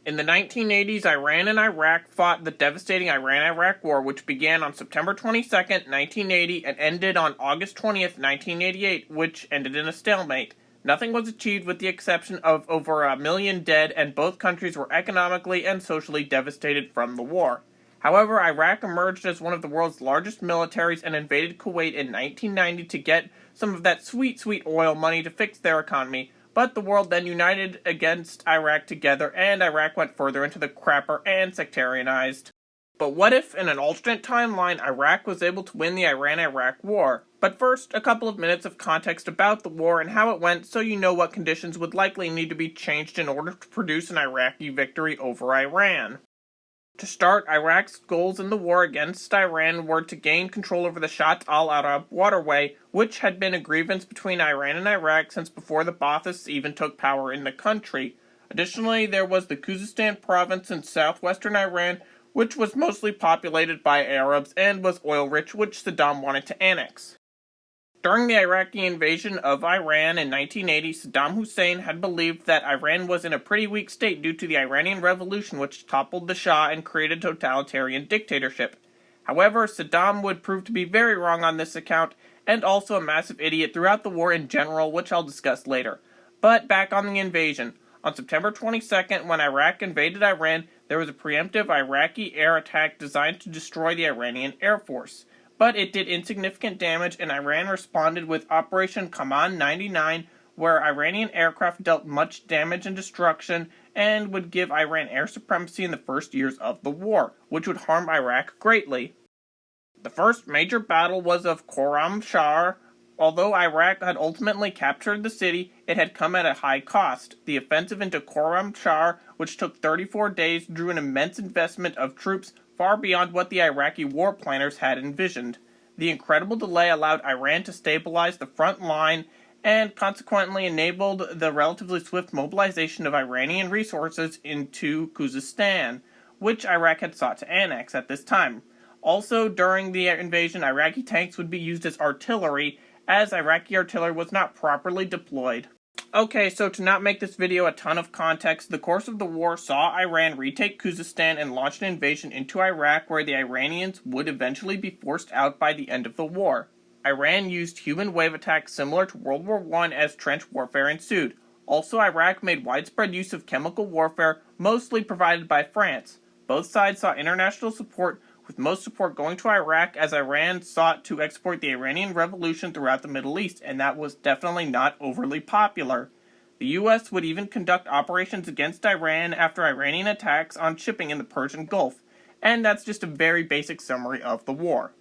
In the 1980s, Iran and Iraq fought the devastating Iran-Iraq War, which began on September 22, 1980, and ended on August 20, 1988, which ended in a stalemate. Nothing was achieved with the exception of over 1 million dead, and both countries were economically and socially devastated from the war. However, Iraq emerged as one of the world's largest militaries and invaded Kuwait in 1990 to get some of that sweet, sweet oil money to fix their economy. But the world then united against Iraq together, and Iraq went further into the crapper and sectarianized. But what if, in an alternate timeline, Iraq was able to win the Iran-Iraq War? But first, a couple of minutes of context about the war and how it went so you know what conditions would likely need to be changed in order to produce an Iraqi victory over Iran. To start, Iraq's goals in the war against Iran were to gain control over the Shatt al-Arab waterway, which had been a grievance between Iran and Iraq since before the Baathists even took power in the country. Additionally, there was the Khuzestan province in southwestern Iran, which was mostly populated by Arabs and was oil-rich, which Saddam wanted to annex. During the Iraqi invasion of Iran in 1980, Saddam Hussein had believed that Iran was in a pretty weak state due to the Iranian Revolution, which toppled the Shah and created a totalitarian dictatorship. However, Saddam would prove to be very wrong on this account, and also a massive idiot throughout the war in general, which I'll discuss later. But back on the invasion. On September 22nd, when Iraq invaded Iran, there was a preemptive Iraqi air attack designed to destroy the Iranian Air Force. But it did insignificant damage, and Iran responded with Operation Kaman 99, where Iranian aircraft dealt much damage and destruction, and would give Iran air supremacy in the first years of the war, which would harm Iraq greatly. The first major battle was of Khorram Shah. Although Iraq had ultimately captured the city, it had come at a high cost. The offensive into Khorram Shah, which took 34 days, drew an immense investment of troops far beyond what the Iraqi war planners had envisioned. The incredible delay allowed Iran to stabilize the front line and consequently enabled the relatively swift mobilization of Iranian resources into Khuzestan, which Iraq had sought to annex at this time. Also, during the invasion, Iraqi tanks would be used as artillery, as Iraqi artillery was not properly deployed. Okay, so to not make this video a ton of context, the course of the war saw Iran retake Khuzestan and launch an invasion into Iraq where the Iranians would eventually be forced out by the end of the war. Iran used human wave attacks similar to World War I as trench warfare ensued. Also, Iraq made widespread use of chemical warfare, mostly provided by France. Both sides saw international support, with most support going to Iraq as Iran sought to export the Iranian Revolution throughout the Middle East, and that was definitely not overly popular. The US would even conduct operations against Iran after Iranian attacks on shipping in the Persian Gulf, and that's just a very basic summary of the war.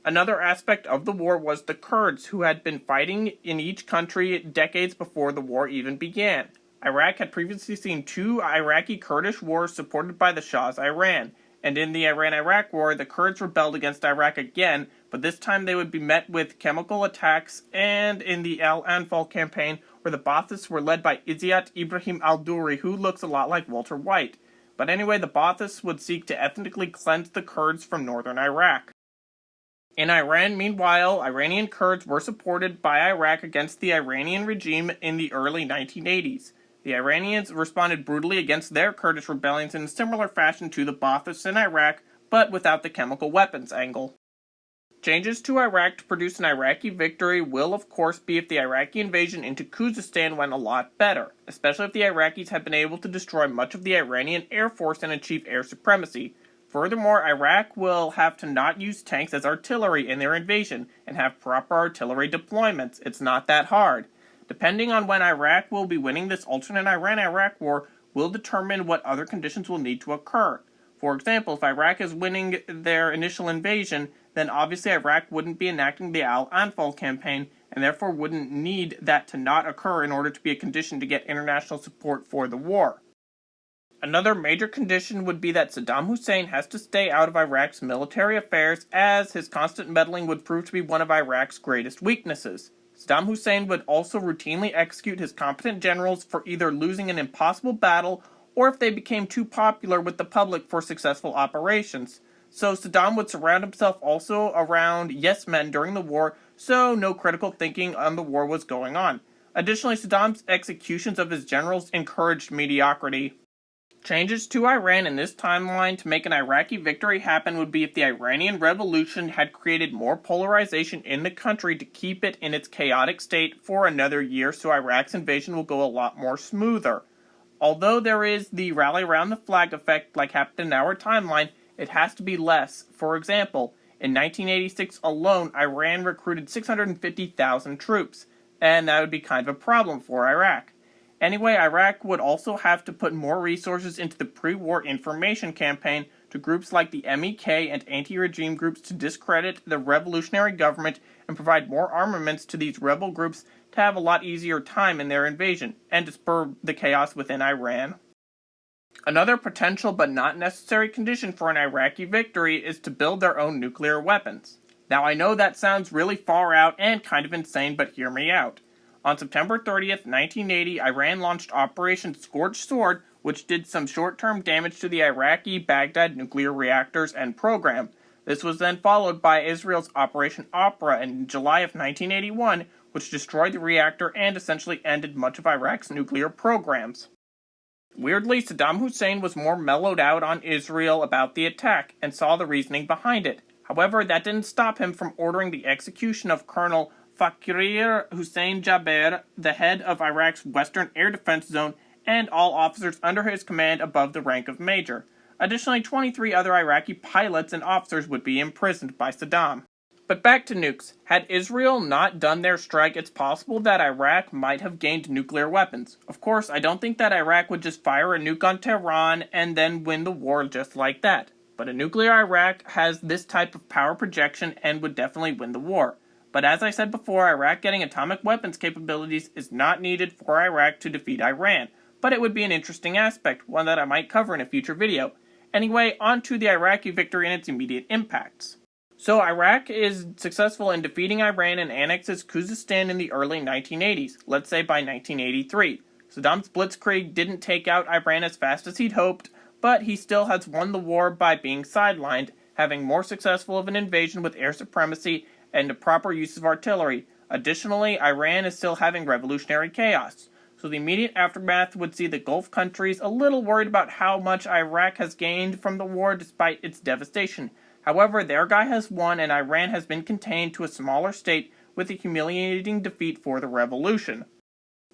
Another aspect of the war was the Kurds, who had been fighting in each country decades before the war even began. Iraq had previously seen 2 Iraqi Kurdish wars supported by the Shah's Iran, and in the Iran-Iraq War, the Kurds rebelled against Iraq again, but this time they would be met with chemical attacks, and in the Al-Anfal campaign, where the Baathists were led by Izzat Ibrahim al-Duri, who looks a lot like Walter White. But anyway, the Baathists would seek to ethnically cleanse the Kurds from northern Iraq. In Iran, meanwhile, Iranian Kurds were supported by Iraq against the Iranian regime in the early 1980s. The Iranians responded brutally against their Kurdish rebellions in a similar fashion to the Baathists in Iraq, but without the chemical weapons angle. Changes to Iraq to produce an Iraqi victory will of course be if the Iraqi invasion into Khuzestan went a lot better, especially if the Iraqis had been able to destroy much of the Iranian Air Force and achieve air supremacy. Furthermore, Iraq will have to not use tanks as artillery in their invasion, and have proper artillery deployments. It's not that hard. Depending on when Iraq will be winning this alternate Iran-Iraq war will determine what other conditions will need to occur. For example, if Iraq is winning their initial invasion, then obviously Iraq wouldn't be enacting the Al-Anfal campaign, and therefore wouldn't need that to not occur in order to be a condition to get international support for the war. Another major condition would be that Saddam Hussein has to stay out of Iraq's military affairs, as his constant meddling would prove to be one of Iraq's greatest weaknesses. Saddam Hussein would also routinely execute his competent generals for either losing an impossible battle or if they became too popular with the public for successful operations. So Saddam would surround himself also around yes men during the war, so no critical thinking on the war was going on. Additionally, Saddam's executions of his generals encouraged mediocrity. Changes to Iran in this timeline to make an Iraqi victory happen would be if the Iranian Revolution had created more polarization in the country to keep it in its chaotic state for another year, so Iraq's invasion will go a lot more smoother. Although there is the rally around the flag effect like happened in our timeline, it has to be less. For example, in 1986 alone, Iran recruited 650,000 troops, and that would be kind of a problem for Iraq. Anyway, Iraq would also have to put more resources into the pre-war information campaign to groups like the MEK and anti-regime groups to discredit the revolutionary government and provide more armaments to these rebel groups to have a lot easier time in their invasion, and to spur the chaos within Iran. Another potential but not necessary condition for an Iraqi victory is to build their own nuclear weapons. Now I know that sounds really far out and kind of insane, but hear me out. On September 30th, 1980, Iran launched Operation Scorched Sword, which did some short-term damage to the Iraqi Baghdad nuclear reactors and program. This was then followed by Israel's Operation Opera in July of 1981, which destroyed the reactor and essentially ended much of Iraq's nuclear programs. Weirdly, Saddam Hussein was more mellowed out on Israel about the attack and saw the reasoning behind it. However, that didn't stop him from ordering the execution of Colonel Fakhrir Hussein Jaber, the head of Iraq's Western Air Defense Zone, and all officers under his command above the rank of major. Additionally, 23 other Iraqi pilots and officers would be imprisoned by Saddam. But back to nukes. Had Israel not done their strike, it's possible that Iraq might have gained nuclear weapons. Of course, I don't think that Iraq would just fire a nuke on Tehran and then win the war just like that. But a nuclear Iraq has this type of power projection and would definitely win the war. But as I said before, Iraq getting atomic weapons capabilities is not needed for Iraq to defeat Iran. But it would be an interesting aspect, one that I might cover in a future video. Anyway, on to the Iraqi victory and its immediate impacts. So Iraq is successful in defeating Iran and annexes Khuzestan in the early 1980s, let's say by 1983. Saddam's blitzkrieg didn't take out Iran as fast as he'd hoped, but he still has won the war by being sidelined, having more successful of an invasion with air supremacy and the proper use of artillery. Additionally, Iran is still having revolutionary chaos. So the immediate aftermath would see the Gulf countries a little worried about how much Iraq has gained from the war despite its devastation. However, their guy has won and Iran has been contained to a smaller state with a humiliating defeat for the revolution.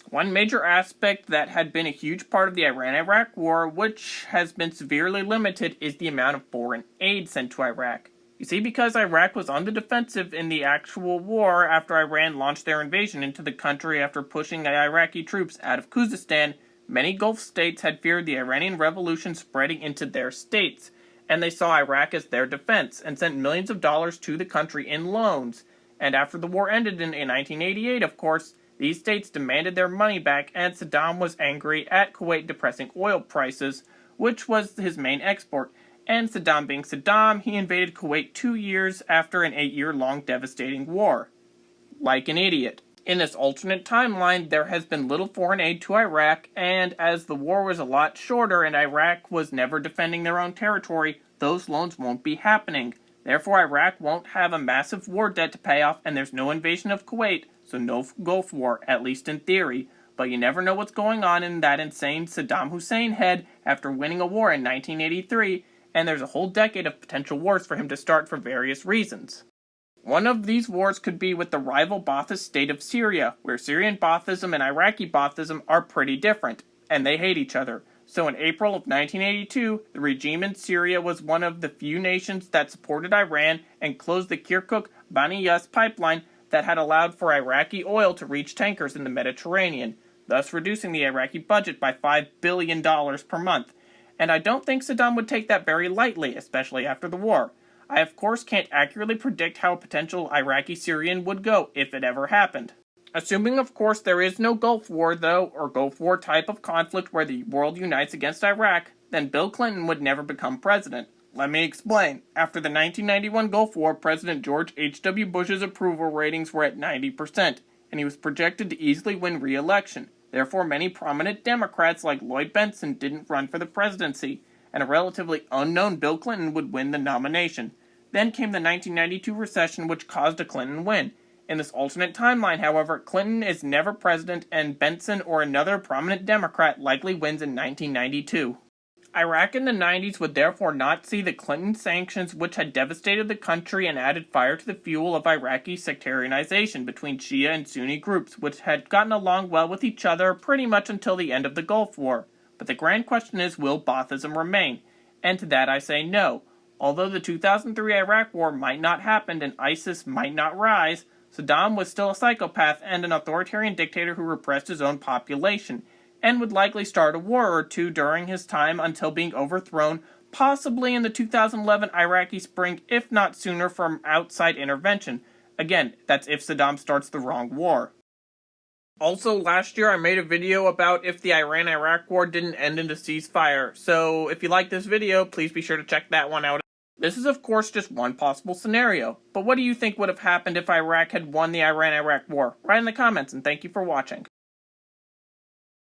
One major aspect that had been a huge part of the Iran-Iraq war, which has been severely limited, is the amount of foreign aid sent to Iraq. You see, because Iraq was on the defensive in the actual war after Iran launched their invasion into the country after pushing the Iraqi troops out of Khuzestan, many Gulf states had feared the Iranian Revolution spreading into their states, and they saw Iraq as their defense, and sent millions of dollars to the country in loans. And after the war ended in 1988, of course, these states demanded their money back, and Saddam was angry at Kuwait depressing oil prices, which was his main export. And Saddam being Saddam, he invaded Kuwait 2 years after an 8-year-long devastating war. Like an idiot. In this alternate timeline, there has been little foreign aid to Iraq, and as the war was a lot shorter and Iraq was never defending their own territory, those loans won't be happening. Therefore, Iraq won't have a massive war debt to pay off, and there's no invasion of Kuwait, so no Gulf War, at least in theory. But you never know what's going on in that insane Saddam Hussein head after winning a war in 1983, and there's a whole decade of potential wars for him to start for various reasons. One of these wars could be with the rival Ba'athist state of Syria, where Syrian Baathism and Iraqi Baathism are pretty different, and they hate each other. So in April of 1982, the regime in Syria was one of the few nations that supported Iran and closed the Kirkuk-Bani Yas pipeline that had allowed for Iraqi oil to reach tankers in the Mediterranean, thus reducing the Iraqi budget by $5 billion per month. And I don't think Saddam would take that very lightly, especially after the war. I of course can't accurately predict how a potential Iraqi-Syrian would go if it ever happened. Assuming of course there is no Gulf War though, or Gulf War type of conflict where the world unites against Iraq, then Bill Clinton would never become president. Let me explain. After the 1991 Gulf War, President George H.W. Bush's approval ratings were at 90%, and he was projected to easily win re-election. Therefore, many prominent Democrats like Lloyd Bentsen didn't run for the presidency, and a relatively unknown Bill Clinton would win the nomination. Then came the 1992 recession, which caused a Clinton win. In this alternate timeline, however, Clinton is never president, and Bentsen or another prominent Democrat likely wins in 1992. Iraq in the 90s would therefore not see the Clinton sanctions, which had devastated the country and added fire to the fuel of Iraqi sectarianization between Shia and Sunni groups, which had gotten along well with each other pretty much until the end of the Gulf War. But the grand question is, will Baathism remain? And to that I say no. Although the 2003 Iraq War might not happen and ISIS might not rise, Saddam was still a psychopath and an authoritarian dictator who repressed his own population, and would likely start a war or two during his time until being overthrown, possibly in the 2011 Iraqi Spring, if not sooner from outside intervention. Again, that's if Saddam starts the wrong war. Also, last year I made a video about if the Iran-Iraq war didn't end in a ceasefire, so if you like this video, please be sure to check that one out. This is of course just one possible scenario, but what do you think would have happened if Iraq had won the Iran-Iraq war? Write in the comments, and thank you for watching.